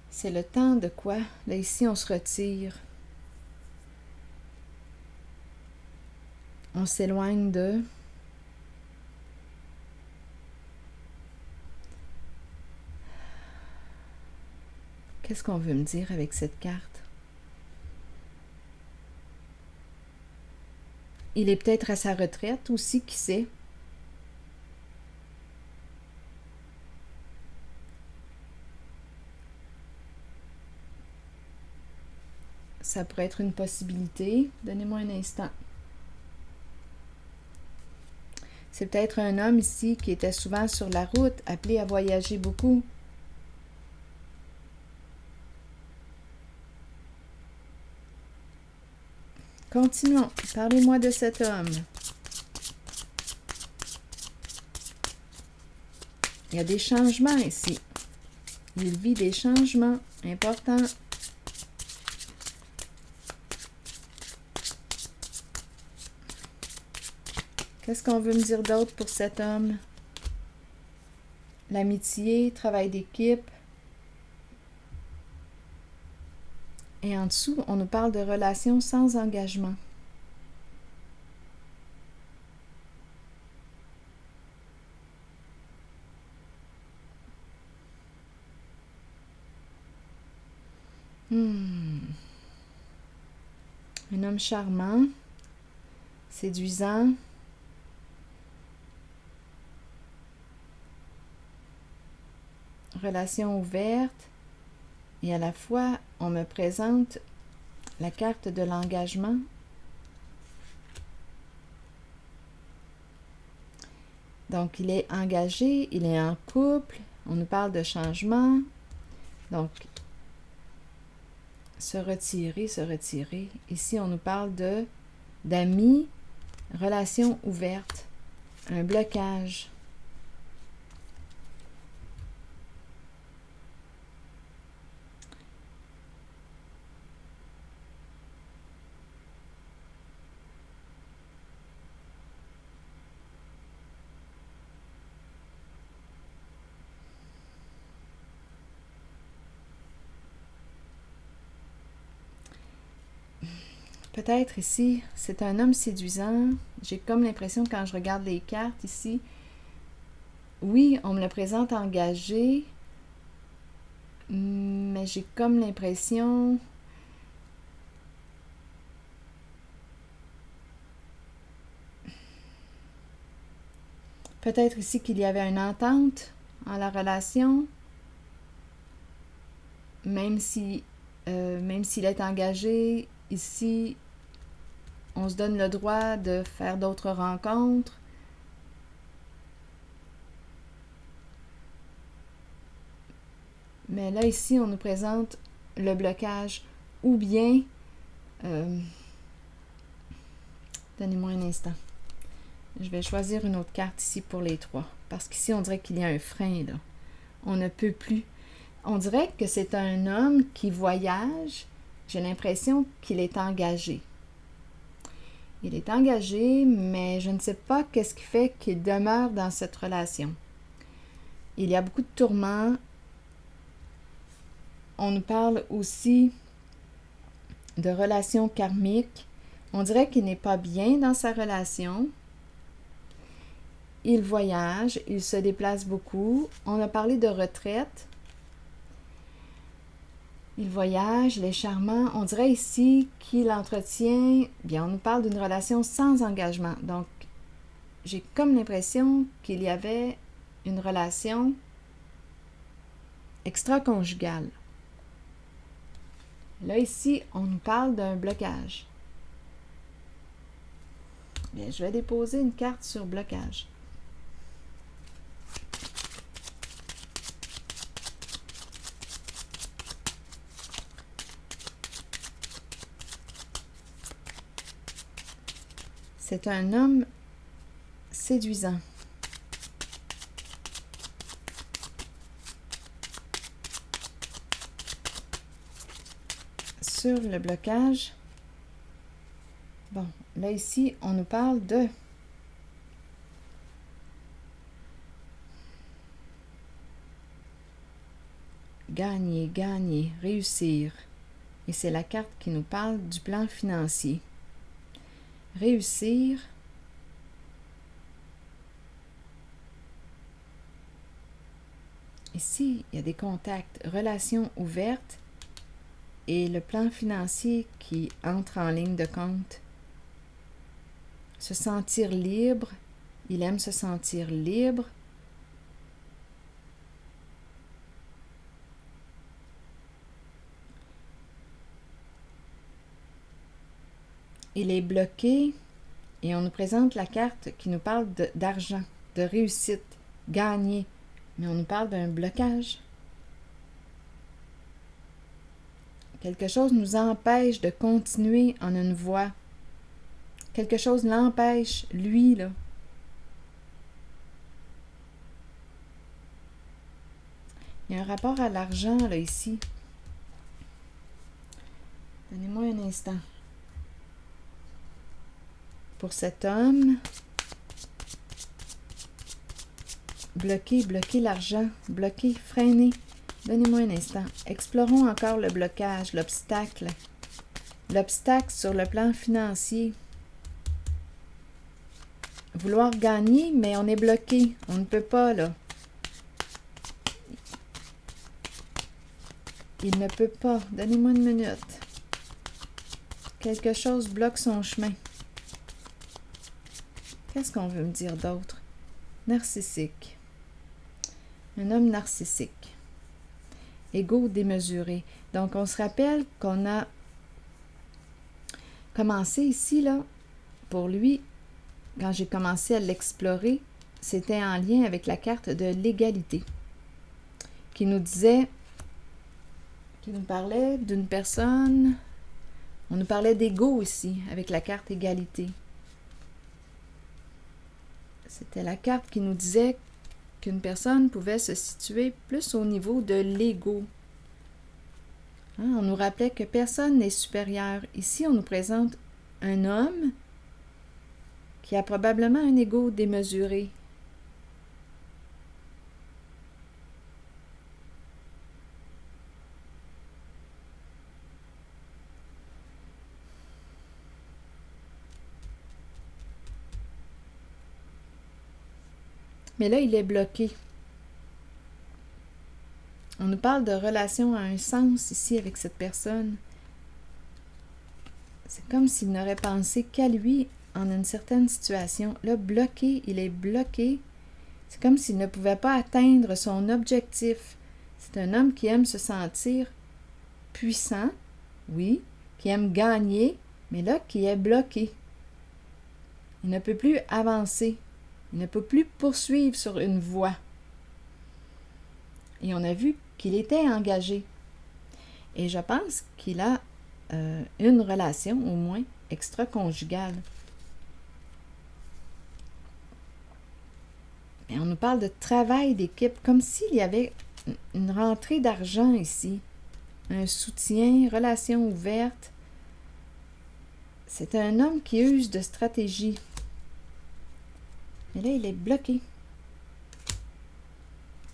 A: C'est le temps de quoi? Là, ici, on se retire. On s'éloigne de... Qu'est-ce qu'on veut me dire avec cette carte? Il est peut-être à sa retraite aussi, qui sait? Ça pourrait être une possibilité. Donnez-moi un instant. C'est peut-être un homme ici qui était souvent sur la route, appelé à voyager beaucoup. Continuons. Parlez-moi de cet homme. Il y a des changements ici. Il vit des changements importants. Qu'est-ce qu'on veut me dire d'autre pour cet homme? L'amitié, travail d'équipe. Et en dessous, on nous parle de relations sans engagement. Un homme charmant, séduisant, relation ouverte, et à la fois, on me présente la carte de l'engagement. Donc, il est engagé, il est en couple, on nous parle de changement. Donc, se retirer, se retirer. Ici, on nous parle d'amis, relation ouverte, un blocage. Peut-être ici, c'est un homme séduisant. J'ai comme l'impression quand je regarde les cartes ici, oui, on me le présente engagé, mais j'ai comme l'impression peut-être ici qu'il y avait une entente en la relation, même s'il est engagé, ici, on se donne le droit de faire d'autres rencontres. Mais là, ici, on nous présente le blocage. Ou bien, donnez-moi un instant. Je vais choisir une autre carte ici pour les trois. Parce qu'ici, on dirait qu'il y a un frein, là. On ne peut plus. On dirait que c'est un homme qui voyage. J'ai l'impression qu'il est engagé. Il est engagé, mais je ne sais pas qu'est-ce qui fait qu'il demeure dans cette relation. Il y a beaucoup de tourments. On nous parle aussi de relations karmiques. On dirait qu'il n'est pas bien dans sa relation. Il voyage, il se déplace beaucoup. On a parlé de retraite. Il voyage, il est charmant. On dirait ici qu'il entretient, bien, on nous parle d'une relation sans engagement. Donc, j'ai comme l'impression qu'il y avait une relation extra-conjugale. Là, ici, on nous parle d'un blocage. Bien, je vais déposer une carte sur blocage. C'est un homme séduisant. Sur le blocage, bon, là ici, on nous parle de gagner, gagner, réussir. Et c'est la carte qui nous parle du plan financier. Réussir, ici, il y a des contacts, relations ouvertes et le plan financier qui entre en ligne de compte. Se sentir libre, il aime se sentir libre. Il est bloqué et on nous présente la carte qui nous parle d'argent, de réussite, gagner. Mais on nous parle d'un blocage. Quelque chose nous empêche de continuer en une voie. Quelque chose l'empêche, lui, là. Il y a un rapport à l'argent, là, ici. Donnez-moi un instant. Pour cet homme, Bloquer, bloquer l'argent, bloquer, freiner. Donnez-moi un instant. Explorons encore le blocage, l'obstacle. L'obstacle sur le plan financier. Vouloir gagner, mais on est bloqué. On ne peut pas, là. Il ne peut pas. Donnez-moi une minute. Quelque chose bloque son chemin. Qu'est-ce qu'on veut me dire d'autre? Narcissique. Un homme narcissique. Égo démesuré. Donc, on se rappelle qu'on a commencé ici, là, pour lui, quand j'ai commencé à l'explorer, c'était en lien avec la carte de l'égalité, qui nous disait, qui nous parlait d'une personne, on nous parlait d'égo ici, avec la carte égalité. C'était la carte qui nous disait qu'une personne pouvait se situer plus au niveau de l'ego. Hein, on nous rappelait que personne n'est supérieur. Ici, on nous présente un homme qui a probablement un ego démesuré. Mais là, il est bloqué. On nous parle de relation à un sens ici avec cette personne. C'est comme s'il n'aurait pensé qu'à lui en une certaine situation. Là, bloqué, il est bloqué. C'est comme s'il ne pouvait pas atteindre son objectif. C'est un homme qui aime se sentir puissant, oui, qui aime gagner, mais là, qui est bloqué. Il ne peut plus avancer. Il ne peut plus poursuivre sur une voie. Et on a vu qu'il était engagé. Et je pense qu'il a une relation, au moins, extra-conjugale. Mais on nous parle de travail d'équipe, comme s'il y avait une rentrée d'argent ici. Un soutien, relation ouverte. C'est un homme qui use de stratégie. Mais là, il est bloqué.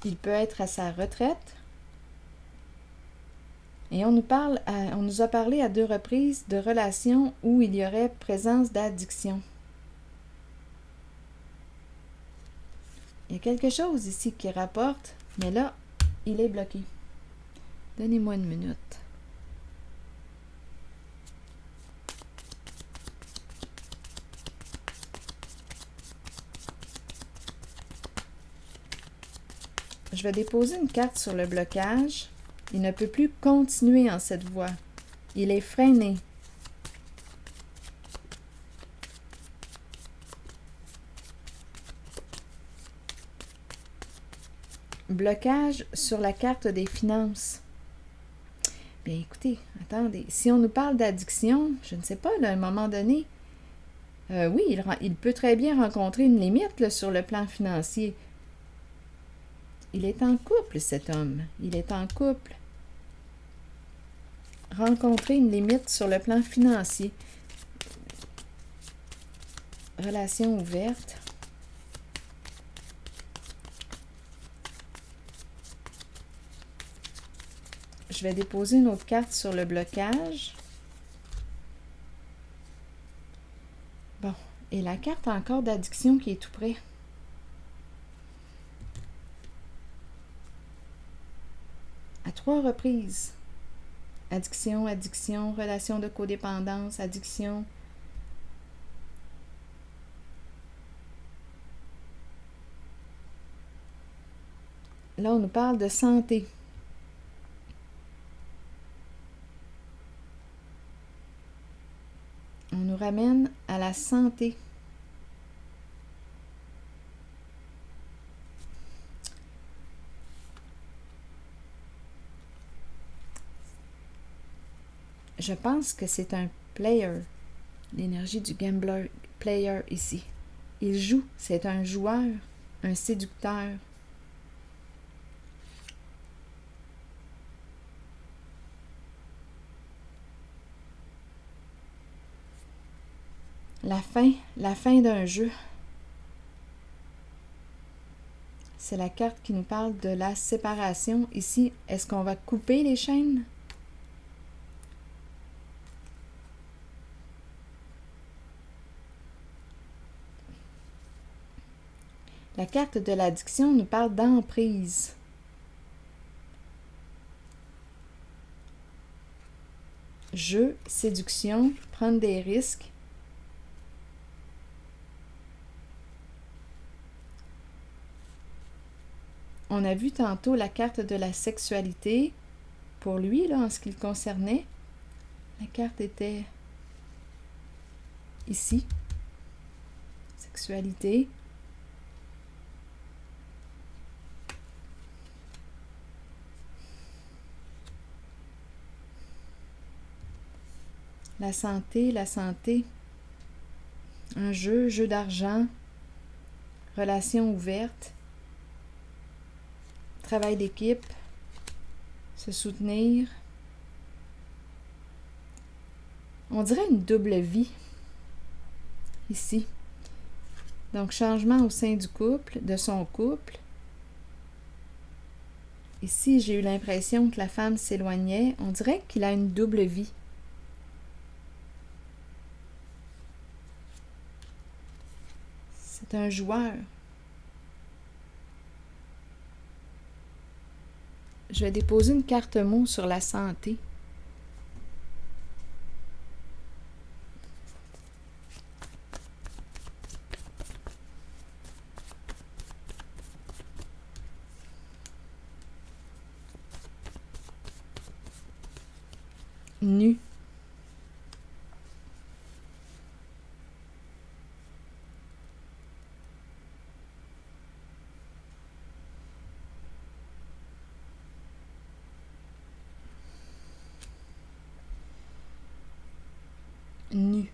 A: Il peut être à sa retraite. Et on nous a parlé à 2 reprises de relations où il y aurait présence d'addiction. Il y a quelque chose ici qui rapporte, mais là, il est bloqué. Donnez-moi une minute. Je vais déposer une carte sur le blocage. Il ne peut plus continuer en cette voie. Il est freiné. Blocage sur la carte des finances. Bien, écoutez, attendez. Si on nous parle d'addiction, je ne sais pas, là, à un moment donné, oui, il peut très bien rencontrer une limite là, sur le plan financier. Il est en couple, cet homme. Il est en couple. Rencontrer une limite sur le plan financier. Relation ouverte. Je vais déposer une autre carte sur le blocage. Bon, et la carte encore d'addiction qui est tout près. À 3 reprises. Addiction, addiction, relation de codépendance, addiction. Là, on nous parle de santé. On nous ramène à la santé. Je pense que c'est un player, l'énergie du gambler, player ici. Il joue, c'est un joueur, un séducteur. La fin d'un jeu. C'est la carte qui nous parle de la séparation. Ici, est-ce qu'on va couper les chaînes? La carte de l'addiction nous parle d'emprise. Jeu, séduction, prendre des risques. On a vu tantôt la carte de la sexualité. Pour lui, là, en ce qui le concernait, la carte était ici. Sexualité. La santé. Un jeu d'argent. Relation ouverte. Travail d'équipe, se soutenir. On dirait une double vie, ici. Donc, changement au sein du couple, de son couple. Ici, j'ai eu l'impression que la femme s'éloignait. On dirait qu'il a une double vie. C'est un joueur. Je vais déposer une carte mot sur la santé. Nu. Nu.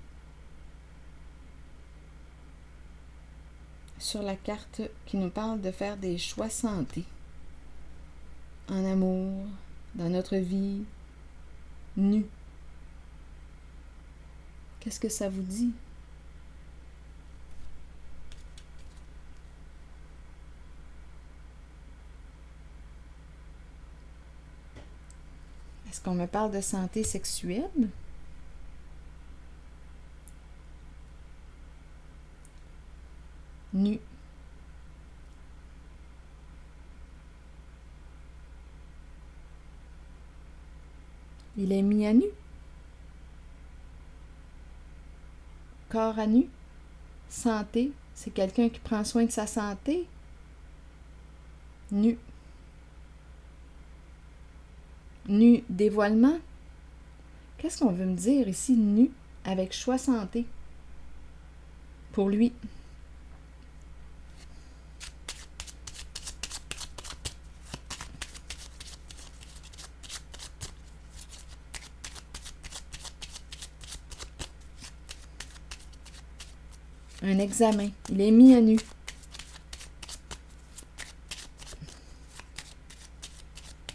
A: Sur la carte qui nous parle de faire des choix santé. En amour, dans notre vie. Nu. Qu'est-ce que ça vous dit? Est-ce qu'on me parle de santé sexuelle? Nu. Il est mis à nu. Corps à nu. Santé, c'est quelqu'un qui prend soin de sa santé. Nu. Nu, dévoilement. Qu'est-ce qu'on veut me dire ici, nu, avec choix santé? Pour lui. Un examen. Il est mis à nu.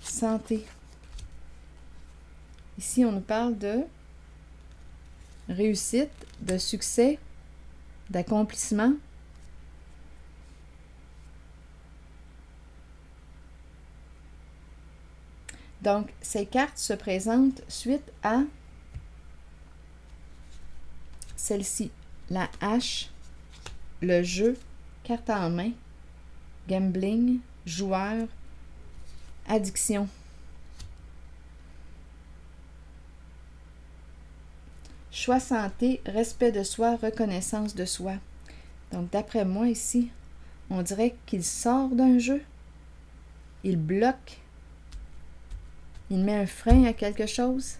A: Santé. Ici, on nous parle de réussite, de succès, d'accomplissement. Donc, ces cartes se présentent suite à celle-ci, la hache, le jeu, carte en main, gambling, joueur, addiction. Choix santé, respect de soi, reconnaissance de soi. Donc, d'après moi ici, on dirait qu'il sort d'un jeu, il bloque, il met un frein à quelque chose.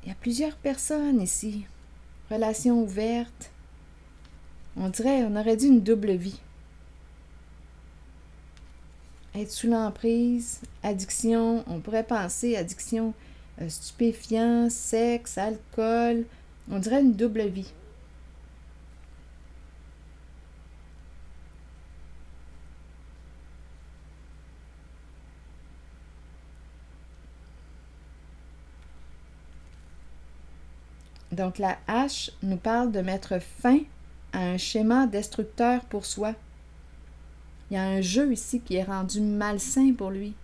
A: Il y a plusieurs personnes ici. Relation ouverte. On dirait, on aurait dit une double vie. Être sous l'emprise, addiction, on pourrait penser addiction, stupéfiant, sexe, alcool. On dirait une double vie. Donc, la hache nous parle de mettre fin à un schéma destructeur pour soi. Il y a un jeu ici qui est rendu malsain pour lui.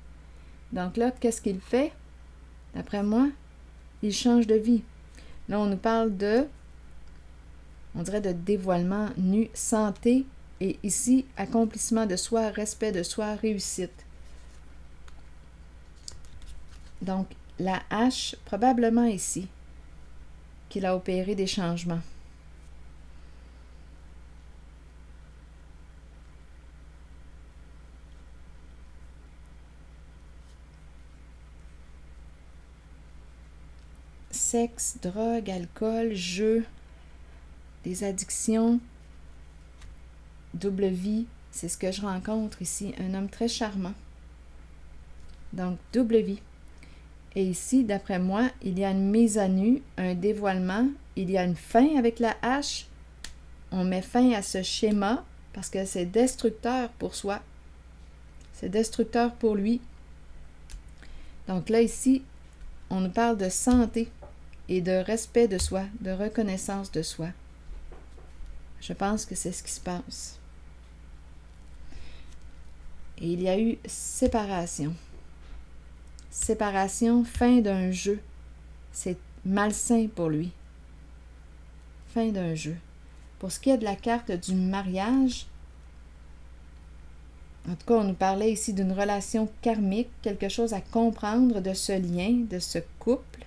A: Donc là, qu'est-ce qu'il fait? D'après moi, il change de vie. Là, on nous parle on dirait de dévoilement nu, santé, et ici, accomplissement de soi, respect de soi, réussite. Donc, la hache, probablement ici, qu'il a opéré des changements. Sexe, drogue, alcool, jeu, des addictions, double vie, c'est ce que je rencontre ici. Un homme très charmant. Donc, double vie. Et ici, d'après moi, il y a une mise à nu, un dévoilement, il y a une fin avec la hache. On met fin à ce schéma parce que c'est destructeur pour soi. C'est destructeur pour lui. Donc là, ici, on nous parle de santé et de respect de soi, de reconnaissance de soi. Je pense que c'est ce qui se passe. Et il y a eu séparation. Séparation, fin d'un jeu. C'est malsain pour lui. Fin d'un jeu. Pour ce qui est de la carte du mariage, en tout cas, on nous parlait ici d'une relation karmique, quelque chose à comprendre de ce lien, de ce couple.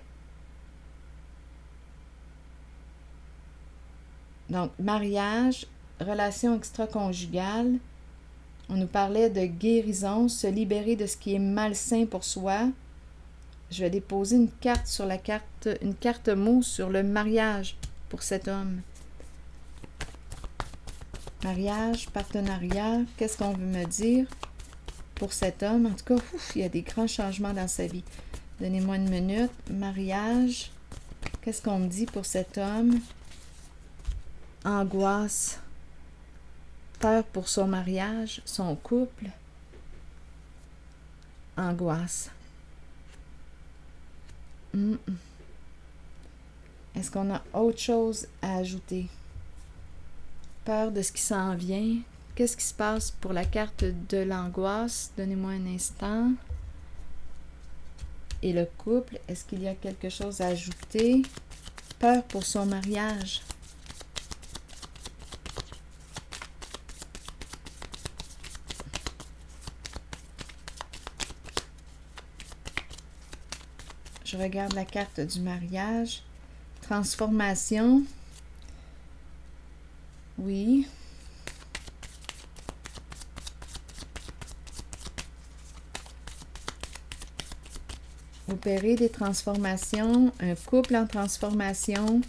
A: Donc, mariage, relation extra-conjugale. On nous parlait de guérison, se libérer de ce qui est malsain pour soi. Je vais déposer une carte sur la carte, une carte mot sur le mariage pour cet homme. Mariage, partenariat, qu'est-ce qu'on veut me dire pour cet homme? En tout cas, il y a des grands changements dans sa vie. Donnez-moi une minute. Mariage, qu'est-ce qu'on me dit pour cet homme? Angoisse, peur pour son mariage, son couple. Angoisse. Est-ce qu'on a autre chose à ajouter? Peur de ce qui s'en vient. Qu'est-ce qui se passe pour la carte de l'angoisse? Donnez-moi un instant. Et le couple, est-ce qu'il y a quelque chose à ajouter? Peur pour son mariage. Je regarde la carte du mariage. Transformation. Oui. Opérer des transformations. Un couple en transformation.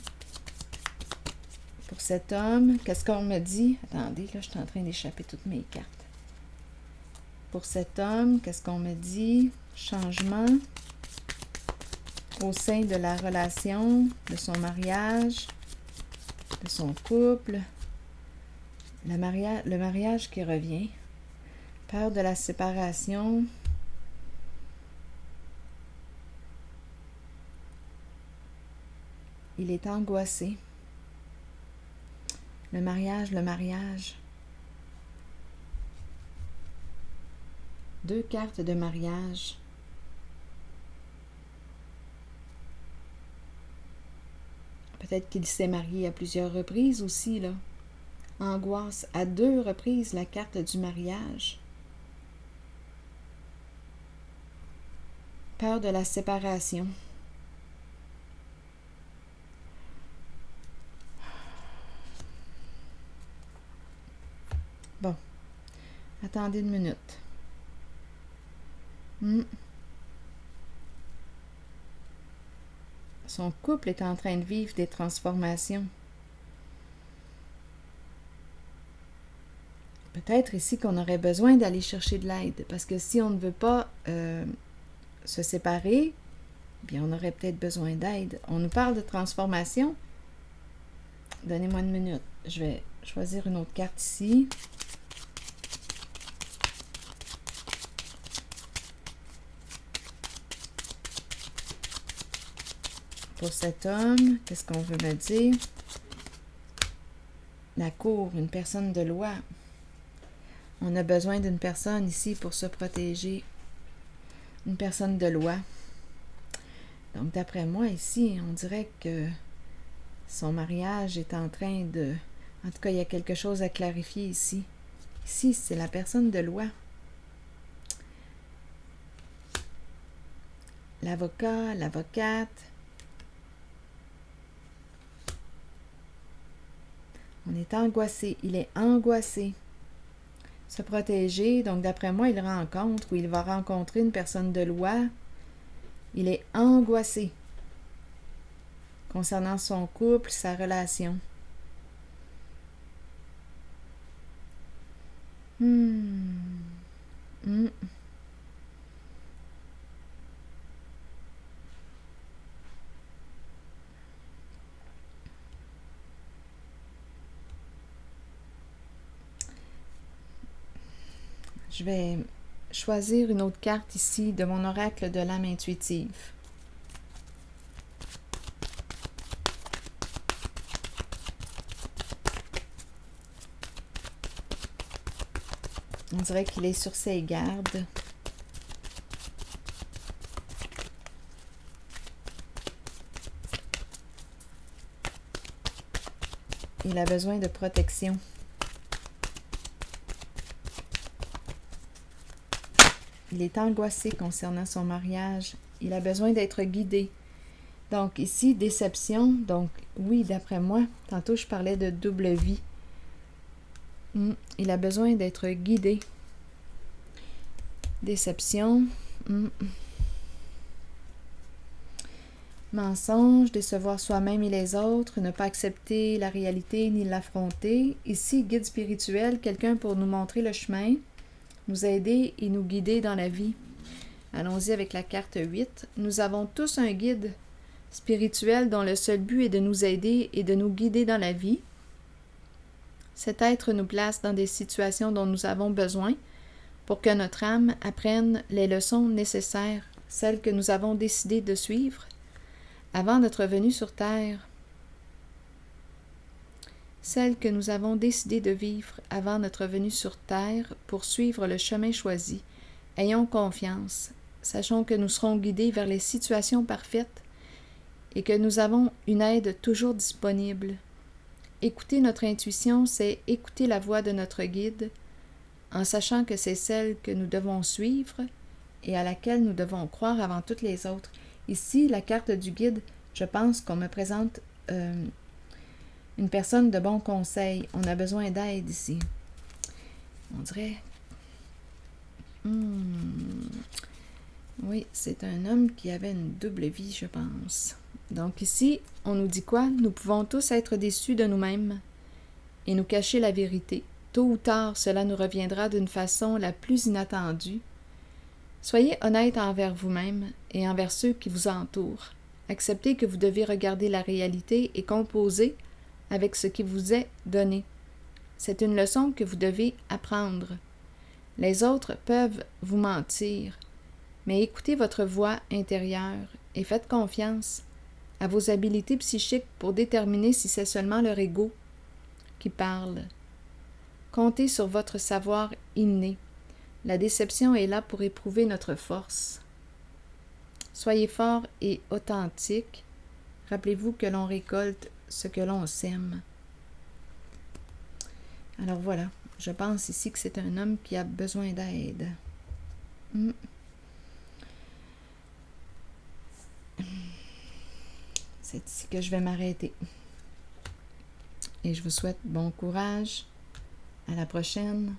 A: Pour cet homme. Qu'est-ce qu'on me dit? Attendez, là, je suis en train d'échapper toutes mes cartes. Pour cet homme, qu'est-ce qu'on me dit? Changement. Au sein de la relation, de son mariage, de son couple, le mariage qui revient, peur de la séparation, il est angoissé, le mariage, deux cartes de mariage. Peut-être qu'il s'est marié à plusieurs reprises aussi, là. Angoisse, à 2 reprises, la carte du mariage. Peur de la séparation. Bon. Attendez une minute. Son couple est en train de vivre des transformations. Peut-être ici qu'on aurait besoin d'aller chercher de l'aide, parce que si on ne veut pas se séparer, bien on aurait peut-être besoin d'aide. On nous parle de transformation. Donnez-moi une minute. Je vais choisir une autre carte ici. Pour cet homme, qu'est-ce qu'on veut me dire? La cour, une personne de loi. On a besoin d'une personne ici pour se protéger. Une personne de loi. Donc, d'après moi, ici, on dirait que son mariage est en train de... En tout cas, il y a quelque chose à clarifier ici. Ici, c'est la personne de loi. L'avocat, l'avocate. On est angoissé. Il est angoissé. Se protéger. Donc, d'après moi, il rencontre ou il va rencontrer une personne de loi. Il est angoissé concernant son couple, sa relation. Je vais choisir une autre carte ici de mon oracle de l'âme intuitive. On dirait qu'il est sur ses gardes. Il a besoin de protection. Il est angoissé concernant son mariage. Il a besoin d'être guidé. Donc ici, déception. Donc oui, d'après moi, tantôt je parlais de double vie. Il a besoin d'être guidé. Déception. Mensonge, décevoir soi-même et les autres, ne pas accepter la réalité ni l'affronter. Ici, guide spirituel, quelqu'un pour nous montrer le chemin, nous aider et nous guider dans la vie. Allons-y avec la carte 8. Nous avons tous un guide spirituel dont le seul but est de nous aider et de nous guider dans la vie. Cet être nous place dans des situations dont nous avons besoin pour que notre âme apprenne les leçons nécessaires, celles que nous avons décidé de suivre avant notre venue sur Terre. Celles que nous avons décidé de vivre avant notre venue sur Terre pour suivre le chemin choisi. Ayons confiance. Sachons que nous serons guidés vers les situations parfaites et que nous avons une aide toujours disponible. Écouter notre intuition, c'est écouter la voix de notre guide, en sachant que c'est celle que nous devons suivre et à laquelle nous devons croire avant toutes les autres. Ici, la carte du guide, je pense qu'on me présente une personne de bon conseil. On a besoin d'aide ici. On dirait... Oui, c'est un homme qui avait une double vie, je pense. Donc ici, on nous dit quoi? Nous pouvons tous être déçus de nous-mêmes et nous cacher la vérité. Tôt ou tard, cela nous reviendra d'une façon la plus inattendue. Soyez honnête envers vous-même et envers ceux qui vous entourent. Acceptez que vous devez regarder la réalité et composer avec ce qui vous est donné. C'est une leçon que vous devez apprendre. Les autres peuvent vous mentir, mais écoutez votre voix intérieure et faites confiance à vos habiletés psychiques pour déterminer si c'est seulement leur ego qui parle. Comptez sur votre savoir inné. La déception est là pour éprouver notre force. Soyez fort et authentique. Rappelez-vous que l'on récolte ce que l'on sème. Alors voilà, je pense ici que c'est un homme qui a besoin d'aide. C'est ici que je vais m'arrêter. Et je vous souhaite bon courage. À la prochaine.